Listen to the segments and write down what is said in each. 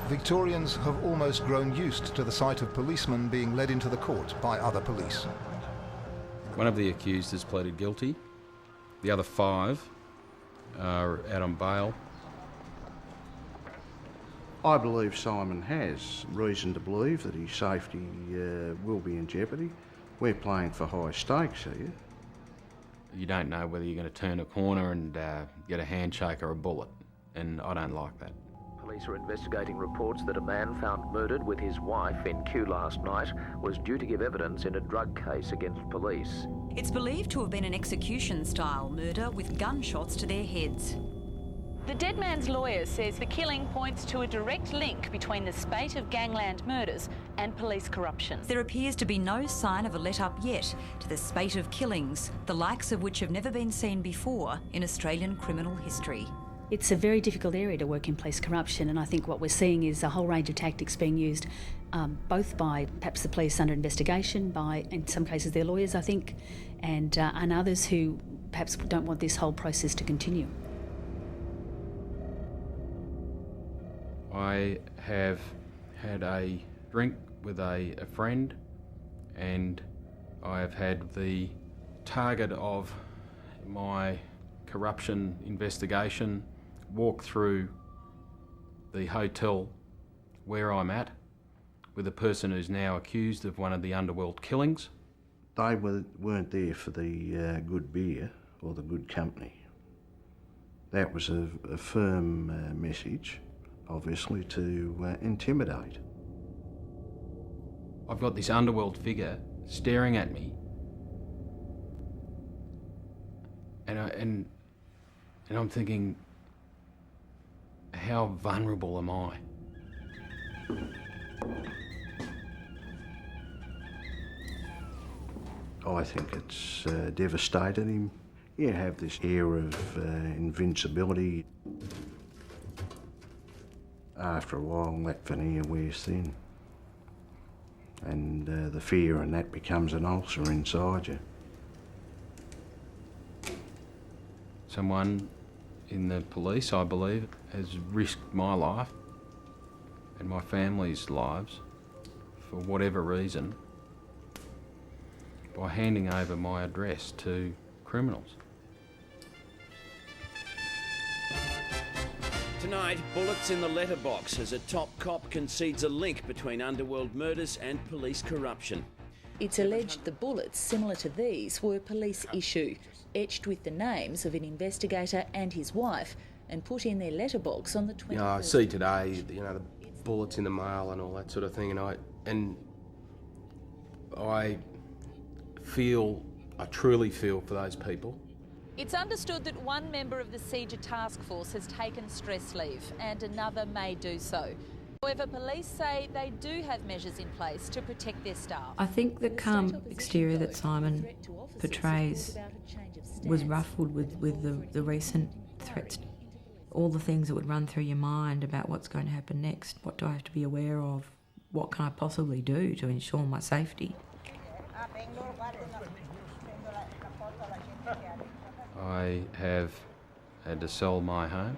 Victorians have almost grown used to the sight of policemen being led into the court by other police. One of the accused has pleaded guilty. The other 5 are out on bail. I believe Simon has reason to believe that his safety will be in jeopardy. We're playing for high stakes here. You don't know whether you're going to turn a corner and get a handshake or a bullet, and I don't like that. Police are investigating reports that a man found murdered with his wife in Kew last night was due to give evidence in a drug case against police. It's believed to have been an execution-style murder with gunshots to their heads. The dead man's lawyer says the killing points to a direct link between the spate of gangland murders and police corruption. There appears to be no sign of a let-up yet to the spate of killings, the likes of which have never been seen before in Australian criminal history. It's a very difficult area to work in police corruption, and I think what we're seeing is a whole range of tactics being used, both by perhaps the police under investigation, by, in some cases, their lawyers, I think, and others who perhaps don't want this whole process to continue. I have had a drink with a friend, and I have had the target of my corruption investigation walk through the hotel where I'm at with a person who's now accused of one of the underworld killings. They weren't there for the good beer or the good company. That was a firm message, obviously, to intimidate. I've got this underworld figure staring at me, and I'm thinking, how vulnerable am I? I think it's devastated him. You have this air of invincibility. After a while, that veneer wears thin, and the fear and that becomes an ulcer inside you. Someone in the police, I believe, has risked my life and my family's lives for whatever reason by handing over my address to criminals. Tonight, bullets in the letterbox as a top cop concedes a link between underworld murders and police corruption. It's alleged the bullets similar to these were police issue, etched with the names of an investigator and his wife, and put in their letterbox on the 24th. You know, I see today, the bullets in the mail and all that sort of thing, and I truly feel for those people. It's understood that one member of the Seizure Task Force has taken stress leave and another may do so. However, police say they do have measures in place to protect their staff. I think the calm exterior that Simon portrays was ruffled with the recent threats. All the things that would run through your mind about what's going to happen next. What do I have to be aware of? What can I possibly do to ensure my safety? I have had to sell my home.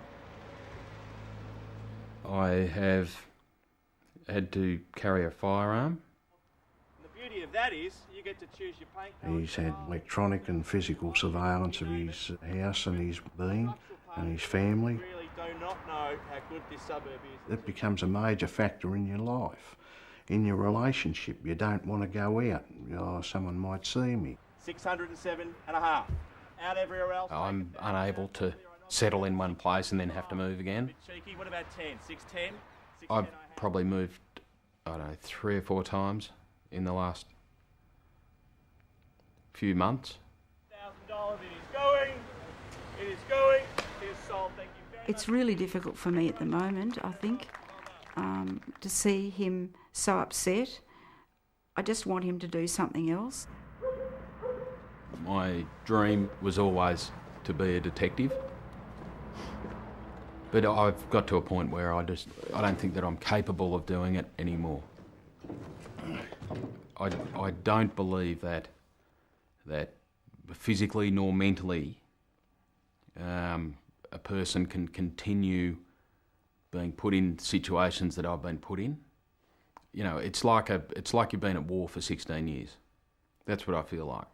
I have had to carry a firearm. The beauty of that is you get to choose your paint. He's had electronic and physical surveillance of his house and his being and his family. I really do not know how good this suburb is. It becomes a major factor in your life, in your relationship. You don't want to go out. Oh, someone might see me. 607 and a half. Out everywhere else. I'm unable to settle in one place and then have to move again. Cheeky. What about 10? 610? I've probably moved, 3 or 4 times in the last few months. $1,000. It is going. It is going. It is sold. Thank you very much. It's really difficult for me at the moment, I think, to see him so upset. I just want him to do something else. My dream was always to be a detective, but I've got to a point where I don't think that I'm capable of doing it anymore. I don't believe that physically nor mentally a person can continue being put in situations that I've been put in. You know, it's like you've been at war for 16 years. That's what I feel like.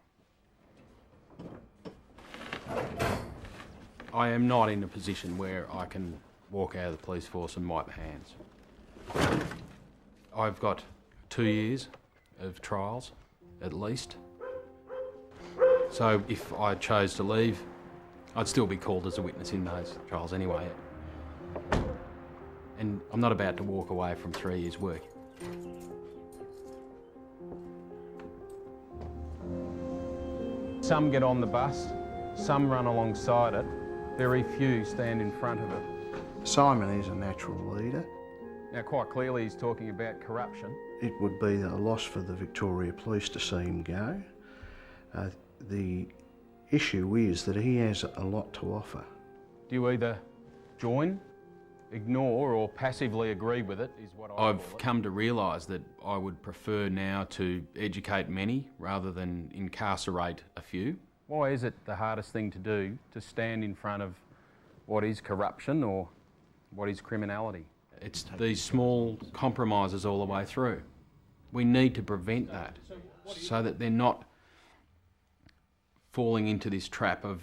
I am not in a position where I can walk out of the police force and wipe my hands. I've got 2 years of trials, at least. So if I chose to leave, I'd still be called as a witness in those trials anyway. And I'm not about to walk away from 3 years' work. Some get on the bus, some run alongside it, very few stand in front of it. Simon is a natural leader. Now, quite clearly he's talking about corruption. It would be a loss for the Victoria Police to see him go. The issue is that he has a lot to offer. Do you either join, ignore or passively agree with it is what I've come to realise that I would prefer now to educate many rather than incarcerate a few. Why is it the hardest thing to do to stand in front of what is corruption or what is criminality? It's these small compromises all the way through. We need to prevent that so that they're not falling into this trap of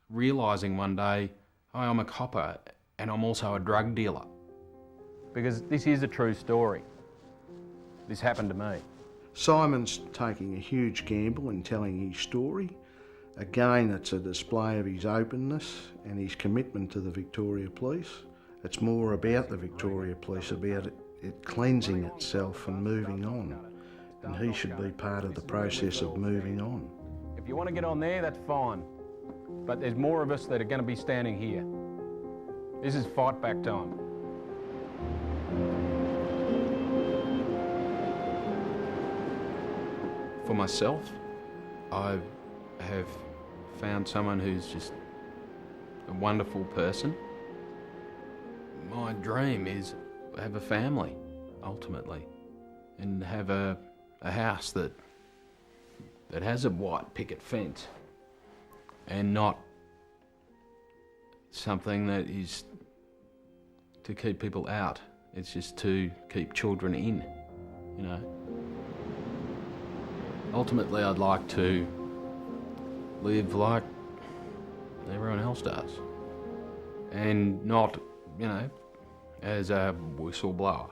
realising one day, oh, I'm a copper and I'm also a drug dealer. Because this is a true story. This happened to me. Simon's taking a huge gamble in telling his story. Again, it's a display of his openness and his commitment to the Victoria Police. It's more about the Victoria Police, about it cleansing itself and moving on. And he should be part of the process of moving on. If you want to get on there, that's fine. But there's more of us that are going to be standing here. This is fight back time. For myself, I have found someone who's just a wonderful person. My dream is to have a family, ultimately, and have a house that has a white picket fence and not something that is to keep people out. It's just to keep children in, you know. Ultimately, I'd like to live like everyone else does and not, you know, as a whistleblower.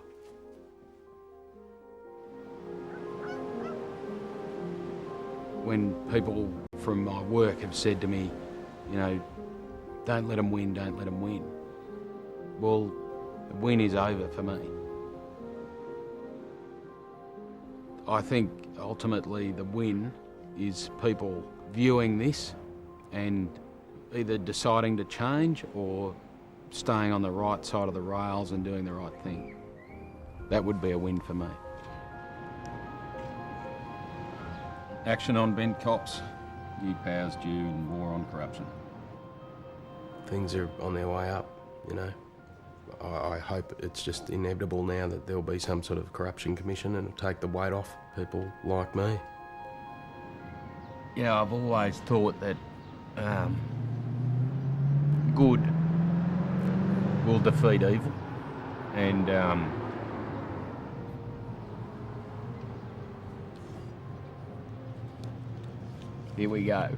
When people from my work have said to me, you know, don't let them win, don't let them win. Well, the win is over for me. I think ultimately the win is people viewing this and either deciding to change or staying on the right side of the rails and doing the right thing. That would be a win for me. Action on bent cops, new powers due and war on corruption. Things are on their way up, you know. I hope it's just inevitable now that there'll be some sort of corruption commission and it'll take the weight off people like me. You know, I've always thought that good will defeat evil, and here we go.